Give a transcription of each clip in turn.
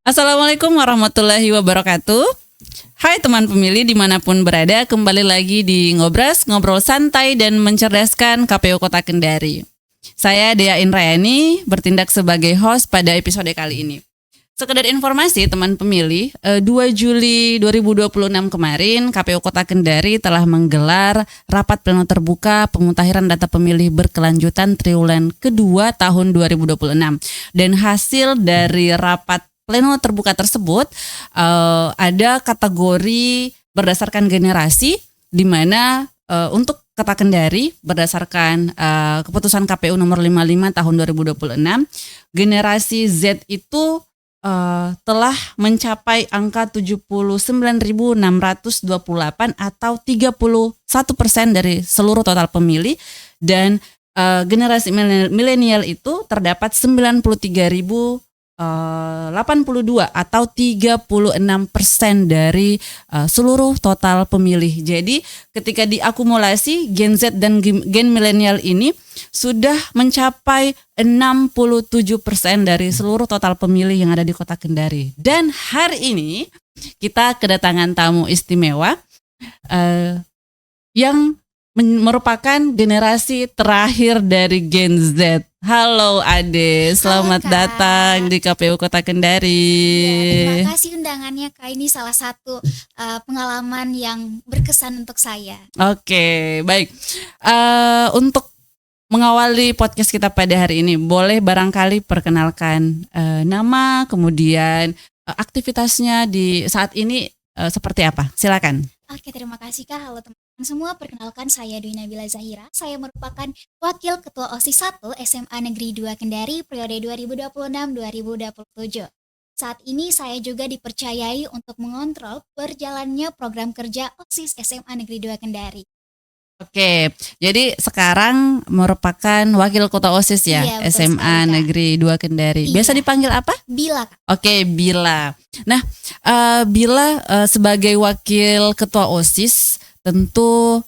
Assalamualaikum warahmatullahi wabarakatuh. Hai teman pemilih dimanapun berada, kembali lagi di Ngobras, ngobrol santai dan mencerdaskan KPU Kota Kendari. Saya Dea Indrayani, bertindak sebagai host pada episode kali ini. Sekedar informasi teman pemilih, 2 Juli 2026 kemarin KPU Kota Kendari telah menggelar rapat pleno terbuka pemutahiran data pemilih berkelanjutan triwulan kedua tahun 2026. Dan hasil dari rapat pleno terbuka tersebut ada kategori berdasarkan generasi, di mana untuk Kota Kendari berdasarkan keputusan KPU nomor 55 tahun 2026, generasi Z itu telah mencapai angka 79.628 atau 31% dari seluruh total pemilih, dan generasi milenial itu terdapat 93.082 atau 36% dari seluruh total pemilih. Jadi ketika diakumulasi Gen Z dan Gen milenial ini sudah mencapai 67% dari seluruh total pemilih yang ada di Kota Kendari. Dan hari ini kita kedatangan tamu istimewa yang merupakan generasi terakhir dari Gen Z. Halo Ade, selamat datang di KPU Kota Kendari. Ya, terima kasih undangannya Kak. Ini salah satu pengalaman yang berkesan untuk saya. Oke, baik. Untuk mengawali podcast kita pada hari ini, boleh barangkali perkenalkan nama, kemudian aktivitasnya di saat ini seperti apa? Silakan. Oke, terima kasih Kak. Halo teman-teman semua, perkenalkan saya Dwi Nabila Zahira. Saya merupakan Wakil Ketua OSIS 1 SMA Negeri 2 Kendari periode 2026-2027. Saat ini saya juga dipercayai untuk mengontrol berjalannya program kerja OSIS SMA Negeri 2 Kendari. Oke, jadi sekarang merupakan Wakil Ketua OSIS ya, Iya, betul SMA sekali, Kak. Negeri 2 Kendari. Iya. Biasa dipanggil apa? Bila Kak. Oke, Bila. Nah, Bila sebagai Wakil Ketua OSIS tentu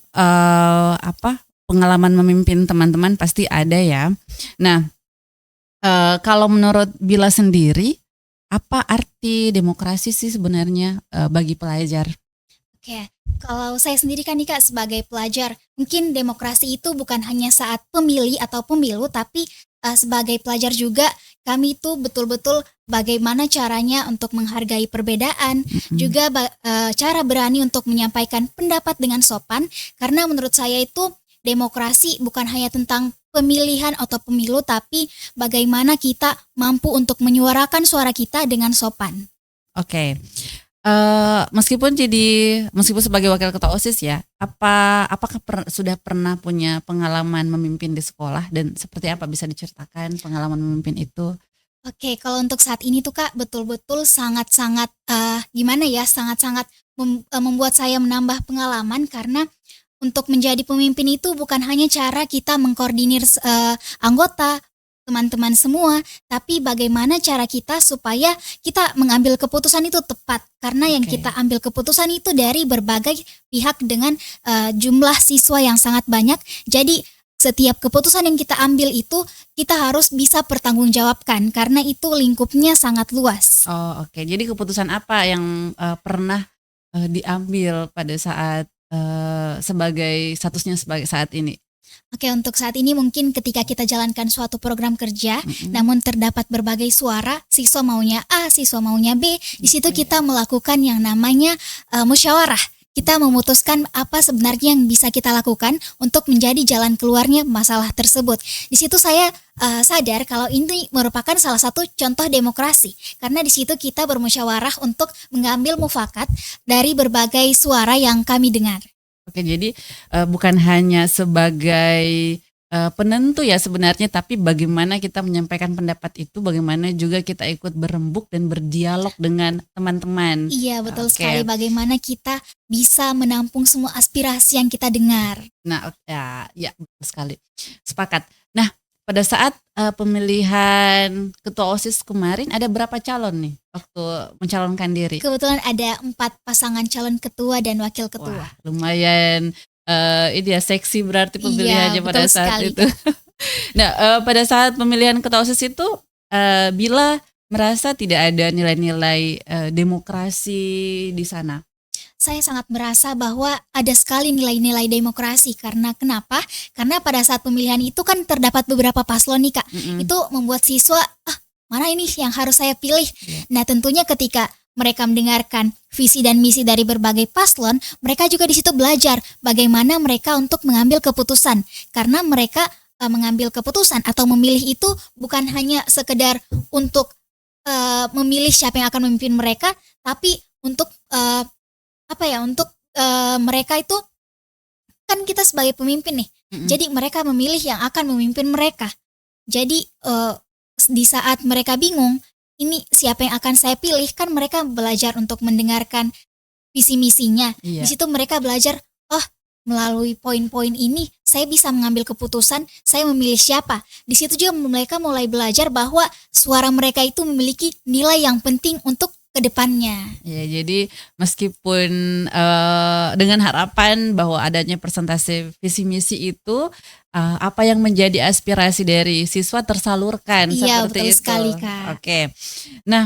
pengalaman memimpin teman-teman pasti ada ya. Nah, kalau menurut Bila sendiri, apa arti demokrasi sih sebenarnya bagi pelajar? Oke, kalau saya sendiri kan nih Kak sebagai pelajar, mungkin demokrasi itu bukan hanya saat pemilih atau pemilu, tapi sebagai pelajar juga kami itu betul-betul bagaimana caranya untuk menghargai perbedaan, juga cara berani untuk menyampaikan pendapat dengan sopan, karena menurut saya itu demokrasi bukan hanya tentang pemilihan atau pemilu, tapi bagaimana kita mampu untuk menyuarakan suara kita dengan sopan. Oke. Meskipun sebagai wakil ketua OSIS ya, apakah sudah pernah punya pengalaman memimpin di sekolah, dan seperti apa bisa diceritakan pengalaman memimpin itu? Oke, kalau untuk saat ini tuh Kak betul-betul sangat-sangat sangat-sangat membuat saya menambah pengalaman, karena untuk menjadi pemimpin itu bukan hanya cara kita mengkoordinir anggota, teman-teman semua, tapi bagaimana cara kita supaya kita mengambil keputusan itu tepat, karena yang Oke. kita ambil keputusan itu dari berbagai pihak dengan jumlah siswa yang sangat banyak. Jadi setiap keputusan yang kita ambil itu kita harus bisa pertanggungjawabkan, karena itu lingkupnya sangat luas. Oh, oke. Jadi keputusan apa yang pernah diambil pada saat sebagai statusnya sebagai saat ini? Oke, untuk saat ini mungkin ketika kita jalankan suatu program kerja, namun terdapat berbagai suara, siswa maunya A, siswa maunya B, di situ kita melakukan yang namanya musyawarah. Kita memutuskan apa sebenarnya yang bisa kita lakukan untuk menjadi jalan keluarnya masalah tersebut. Di situ saya sadar kalau ini merupakan salah satu contoh demokrasi, karena di situ kita bermusyawarah untuk mengambil mufakat dari berbagai suara yang kami dengar. Oke, jadi bukan hanya sebagai penentu ya sebenarnya, tapi bagaimana kita menyampaikan pendapat itu, bagaimana juga kita ikut berembuk dan berdialog dengan teman-teman. Iya, betul Oke. sekali, bagaimana kita bisa menampung semua aspirasi yang kita dengar. Nah, ya betul sekali. Sepakat. Nah, pada saat pemilihan ketua OSIS kemarin ada berapa calon nih waktu mencalonkan diri? Kebetulan ada 4 pasangan calon ketua dan wakil ketua. Wah, lumayan ini ya seksi berarti pemilihannya pada betul saat sekali. itu. Nah, pada saat pemilihan ketua OSIS itu Bila merasa tidak ada nilai-nilai demokrasi di sana? Saya sangat merasa bahwa ada sekali nilai-nilai demokrasi. Karena kenapa? Karena pada saat pemilihan itu kan terdapat beberapa paslon nih Kak. Itu membuat siswa, mana ini yang harus saya pilih? Nah tentunya ketika mereka mendengarkan visi dan misi dari berbagai paslon, mereka juga di situ belajar bagaimana mereka untuk mengambil keputusan. Karena mereka mengambil keputusan atau memilih itu bukan hanya sekedar untuk memilih siapa yang akan memimpin mereka, tapi untuk untuk mereka itu kan kita sebagai pemimpin nih. Jadi mereka memilih yang akan memimpin mereka. Jadi di saat mereka bingung, ini siapa yang akan saya pilih, kan mereka belajar untuk mendengarkan visi misinya. Di situ mereka belajar, melalui poin-poin ini saya bisa mengambil keputusan, saya memilih siapa. Di situ juga mereka mulai belajar bahwa suara mereka itu memiliki nilai yang penting untuk kedepannya. Ya, jadi meskipun dengan harapan bahwa adanya presentasi visi misi itu, apa yang menjadi aspirasi dari siswa tersalurkan seperti betul itu. Sekali, Kak. Oke. Nah,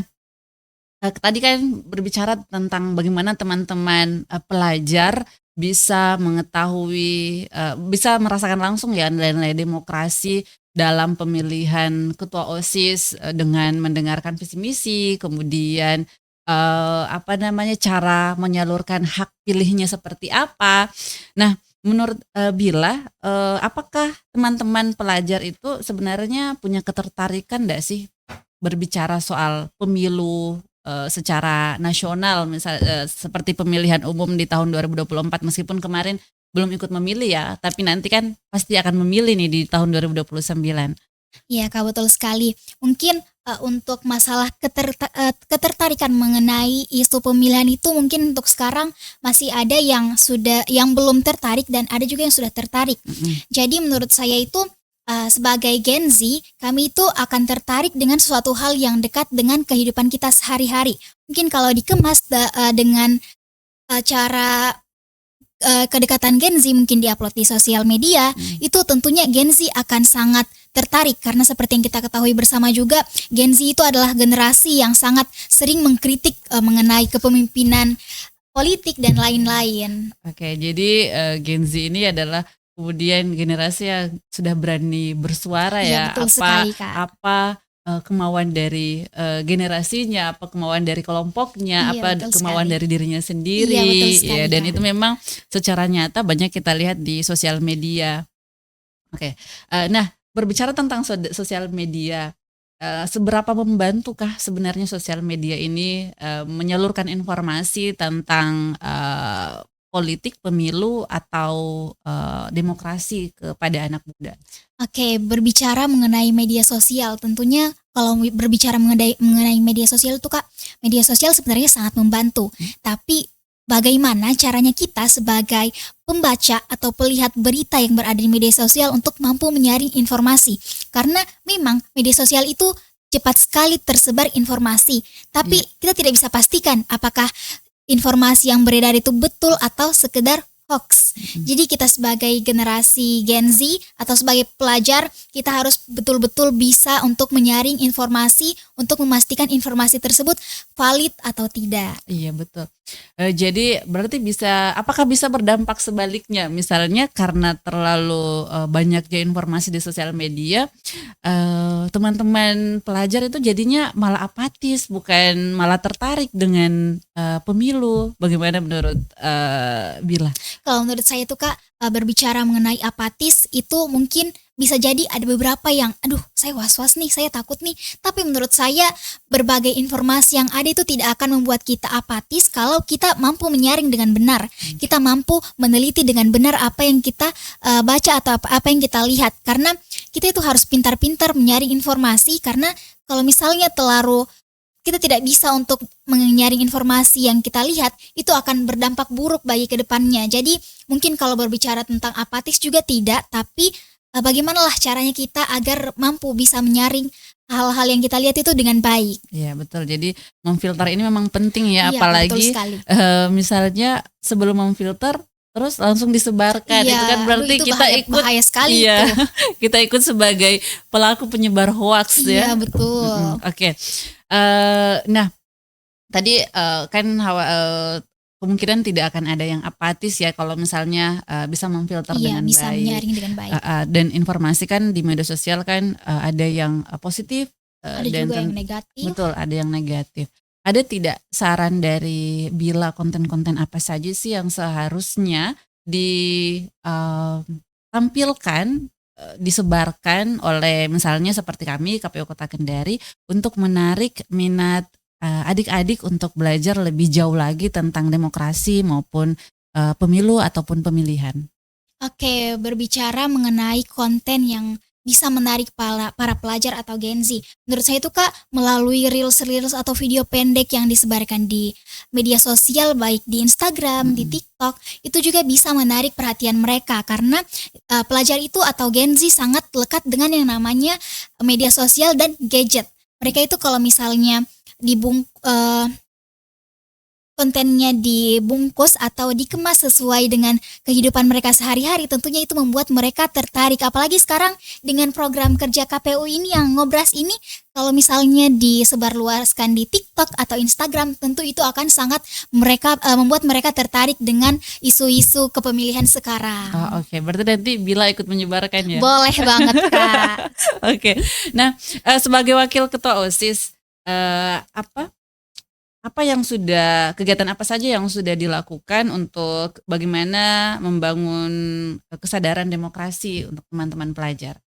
tadi kan berbicara tentang bagaimana teman-teman pelajar bisa mengetahui, bisa merasakan langsung ya nilai-nilai demokrasi dalam pemilihan ketua OSIS dengan mendengarkan visi misi, kemudian cara menyalurkan hak pilihnya seperti apa. Nah, menurut Bila, apakah teman-teman pelajar itu sebenarnya punya ketertarikan enggak sih berbicara soal pemilu secara nasional, seperti pemilihan umum di tahun 2024, meskipun kemarin belum ikut memilih ya, tapi nanti kan pasti akan memilih nih di tahun 2029. Iya Kak, betul sekali. Mungkin untuk masalah ketertarikan mengenai isu pemilihan itu mungkin untuk sekarang masih ada yang belum tertarik dan ada juga yang sudah tertarik. Jadi menurut saya itu sebagai Gen Z, kami itu akan tertarik dengan suatu hal yang dekat dengan kehidupan kita sehari-hari. Mungkin kalau dikemas dengan cara kedekatan Gen Z mungkin diupload di sosial media, itu tentunya Gen Z akan sangat tertarik. Karena seperti yang kita ketahui bersama juga, Gen Z itu adalah generasi yang sangat sering mengkritik mengenai kepemimpinan politik dan lain-lain. Oke, jadi Gen Z ini adalah kemudian generasi yang sudah berani bersuara ya, betul sekali, Kak. apa kemauan dari generasinya, apa kemauan dari kelompoknya, apa kemauan dari dirinya sendiri. Sekali, dan Kak. itu memang secara nyata banyak kita lihat di sosial media. Oke. Nah, berbicara tentang sosial media, seberapa membantukah sebenarnya sosial media ini menyalurkan informasi tentang politik, pemilu, atau demokrasi kepada anak muda? Oke, berbicara mengenai media sosial, tentunya kalau berbicara mengenai media sosial itu Kak, media sosial sebenarnya sangat membantu. Tapi bagaimana caranya kita sebagai pembaca atau pelihat berita yang berada di media sosial untuk mampu menyaring informasi. Karena memang media sosial itu cepat sekali tersebar informasi, tapi kita tidak bisa pastikan apakah informasi yang beredar itu betul atau sekedar hoax. Jadi kita sebagai generasi Gen Z atau sebagai pelajar, kita harus betul-betul bisa untuk menyaring informasi untuk memastikan informasi tersebut valid atau tidak. Iya, betul. Jadi berarti apakah bisa berdampak sebaliknya? Misalnya karena terlalu banyaknya informasi di sosial media, teman-teman pelajar itu jadinya malah apatis, bukan malah tertarik dengan pemilu. Bagaimana menurut Bila? Kalau menurut saya tuh Kak, berbicara mengenai apatis itu mungkin bisa jadi ada beberapa yang saya was-was nih, saya takut nih. Tapi menurut saya berbagai informasi yang ada itu tidak akan membuat kita apatis kalau kita mampu menyaring dengan benar. Kita mampu meneliti dengan benar apa yang kita baca atau apa yang kita lihat. Karena kita itu harus pintar-pintar menyaring informasi, karena kalau misalnya kita tidak bisa untuk menyaring informasi yang kita lihat, itu akan berdampak buruk bagi kedepannya. Jadi mungkin kalau berbicara tentang apatis juga tidak, tapi bagaimanalah caranya kita agar mampu bisa menyaring hal-hal yang kita lihat itu dengan baik. Iya, betul. Jadi memfilter ini memang penting ya, Iya, apalagi betul sekali. Misalnya sebelum memfilter terus langsung disebarkan, itu kan berarti itu kita ikut bahaya sekali. Iya, itu. kita ikut sebagai pelaku penyebar hoax ya. Iya, betul. Oke. Nah, tadi kan kemungkinan tidak akan ada yang apatis ya kalau misalnya bisa memfilter Iya, dengan bisa baik. menyaring dengan baik. Dan informasi kan di media sosial kan ada yang positif Ada dan juga yang negatif. betul ada yang negatif. Ada tidak saran dari Bila konten-konten apa saja sih yang seharusnya ditampilkan, disebarkan oleh misalnya seperti kami KPU Kota Kendari untuk menarik minat adik-adik untuk belajar lebih jauh lagi tentang demokrasi maupun pemilu ataupun pemilihan. Oke, berbicara mengenai konten yang bisa menarik para pelajar atau Gen Z. Menurut saya itu Kak, melalui reels atau video pendek yang disebarkan di media sosial baik di Instagram, di TikTok, itu juga bisa menarik perhatian mereka karena pelajar itu atau Gen Z sangat lekat dengan yang namanya media sosial dan gadget. Mereka itu kalau misalnya kontennya dibungkus atau dikemas sesuai dengan kehidupan mereka sehari-hari, tentunya itu membuat mereka tertarik. Apalagi sekarang dengan program kerja KPU ini yang ngobras ini, kalau misalnya disebarluaskan di TikTok atau Instagram, tentu itu akan sangat membuat mereka tertarik dengan isu-isu kepemilihan sekarang. Oke. Berarti nanti Bila ikut menyebarkan ya? Boleh banget Kak. Oke. Nah, sebagai wakil ketua OSIS, kegiatan apa saja yang sudah dilakukan untuk bagaimana membangun kesadaran demokrasi untuk teman-teman pelajar?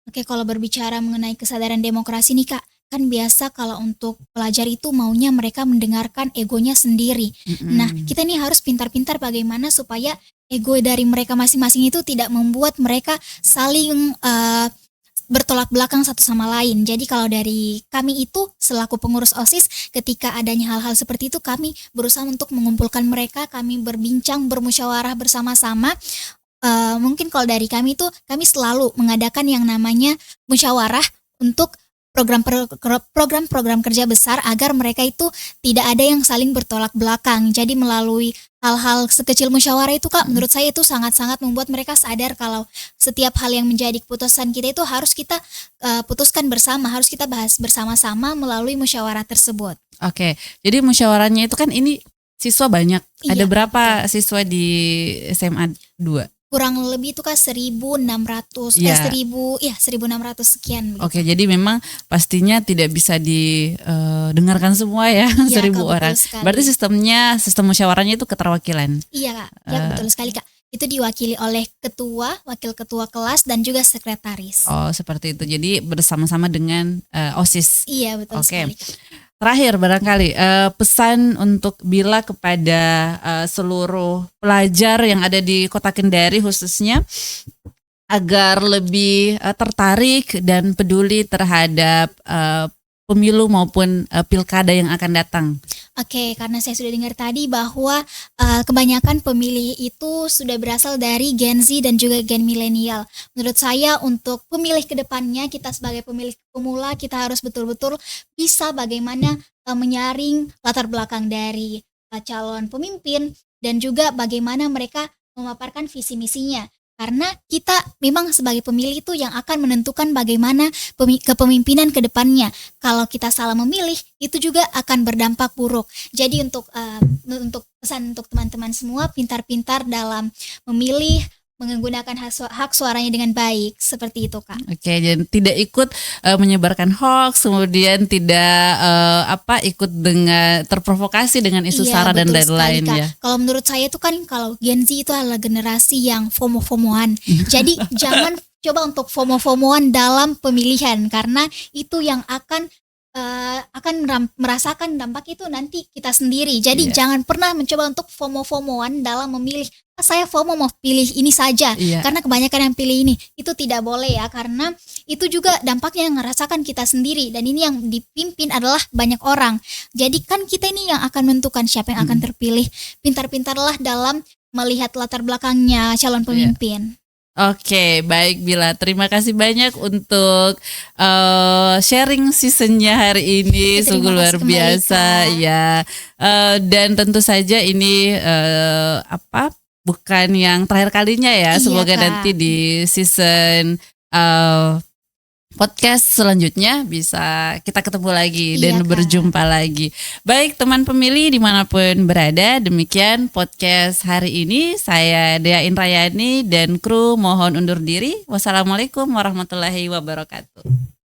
Oke, kalau berbicara mengenai kesadaran demokrasi nih Kak, kan biasa kalau untuk pelajar itu maunya mereka mendengarkan egonya sendiri. Nah, kita nih harus pintar-pintar bagaimana supaya ego dari mereka masing-masing itu tidak membuat mereka saling bertolak belakang satu sama lain. Jadi kalau dari kami itu selaku pengurus OSIS, ketika adanya hal-hal seperti itu kami berusaha untuk mengumpulkan mereka, kami berbincang, bermusyawarah bersama-sama. Mungkin kalau dari kami itu kami selalu mengadakan yang namanya musyawarah untuk program-program kerja besar agar mereka itu tidak ada yang saling bertolak belakang. Jadi melalui hal-hal sekecil musyawarah itu Kak, menurut saya itu sangat-sangat membuat mereka sadar kalau setiap hal yang menjadi keputusan kita itu harus kita putuskan bersama, harus kita bahas bersama-sama melalui musyawarah tersebut. Oke, jadi musyawarahnya itu kan ini siswa banyak. Iya, Ada berapa siswa di SMA 2? Kurang lebih itu Kak 1.600 Iya. 1.600 sekian begitu. Oke, jadi memang pastinya tidak bisa didengarkan semua ya, Iya, 1.000 Kak, betul orang. sekali. Berarti sistem musyawarahnya itu keterwakilan. Iya Kak, ya betul sekali Kak. Itu diwakili oleh ketua, wakil ketua kelas dan juga sekretaris. Oh, seperti itu. Jadi bersama-sama dengan OSIS. Iya betul Oke. sekali Kak. Terakhir barangkali pesan untuk Bila kepada seluruh pelajar yang ada di Kota Kendari khususnya agar lebih tertarik dan peduli terhadap pemilu maupun pilkada yang akan datang. Oke, karena saya sudah dengar tadi bahwa kebanyakan pemilih itu sudah berasal dari Gen Z dan juga Gen milenial. Menurut saya untuk pemilih kedepannya kita sebagai pemilih pemula kita harus betul-betul bisa bagaimana menyaring latar belakang dari calon pemimpin dan juga bagaimana mereka memaparkan visi misinya. Karena kita memang sebagai pemilih itu yang akan menentukan bagaimana kepemimpinan ke depannya. Kalau kita salah memilih, itu juga akan berdampak buruk. Jadi untuk pesan untuk teman-teman semua, pintar-pintar dalam memilih, menggunakan hak suaranya dengan baik, seperti itu Kak. Oke, jadi tidak ikut menyebarkan hoax, kemudian tidak ikut dengan terprovokasi dengan isu sara dan betul sekali, lain-lain Kak. ya. Kalau menurut saya itu kan kalau Gen Z itu adalah generasi yang FOMO-FOMOan. Jadi jangan coba untuk FOMO-FOMOan dalam pemilihan karena itu yang akan merasakan dampak itu nanti kita sendiri. Jadi jangan pernah mencoba untuk FOMO-FOMOan dalam memilih. Saya FOMO mau pilih ini saja karena kebanyakan yang pilih ini. Itu tidak boleh ya karena itu juga dampaknya yang ngerasakan kita sendiri dan ini yang dipimpin adalah banyak orang. Jadi kan kita ini yang akan menentukan siapa yang akan terpilih. Pintar-pintarlah dalam melihat latar belakangnya calon pemimpin. Oke, baik Bila. Terima kasih banyak untuk sharing seasonnya hari ini. Sungguh luar biasa ya. Dan tentu saja ini bukan yang terakhir kalinya ya. Semoga Kak. nanti di season podcast selanjutnya bisa kita ketemu lagi Iya, dan Kak. berjumpa lagi. Baik teman pemilih dimanapun berada, demikian podcast hari ini. Saya Dea Inrayani dan kru mohon undur diri. Wassalamualaikum warahmatullahi wabarakatuh.